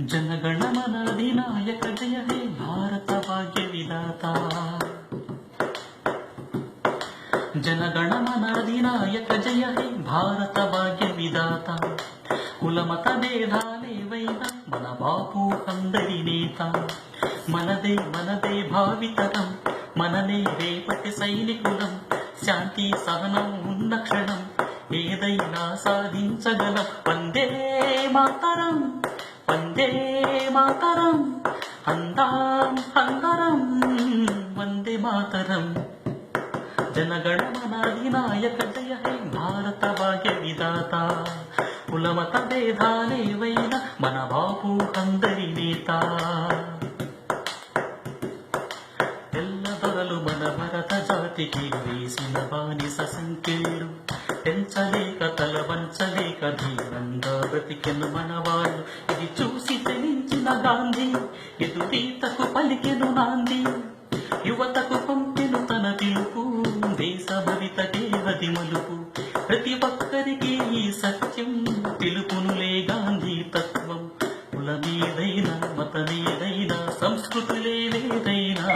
जनगणमन अधिनायक जय हे भारत भाग्य विधाता। जनगणमन अधिनायक जय हे भारत भाग्य विधाता। కులమత భేదాలేవైనా మన బాపు అందరి నేత। మనదే మనదే భావితరం, మననే రేపటి సైనికులం। శాంతి సహనం ఉన్న క్షణం ఏదైనా సాధించగలం। వందే మాతరం, వందే మాతరం, అందాం అందరం వందే మాతరం। जनगणमन अधिनायक जय हे भारत भाग्य विधाता। కులమత భేదాలేవైనా మన బాపు అందరి నేత। తెల్లదొరలు మన భరత జాతికి వేసిన బానిస సంఖ్యలు। పెంచలేక తల వంచలేక ధీరంగా బ్రతికెను మనవాళ్ళు। ఇది చూసి తెగించిన గాంధీ ఎదురీతకు పలికెను నాంది। యువతకు పంపెను తన పిలుపు, దేశ భవితకే హది మలుపు। ప్రతి ఒక్కరికి ఈ సత్యం తెలుపునులే గాంధీ తత్వం। కులమేదైనా మతమేదైనా సంస్కృతులే వేదైనా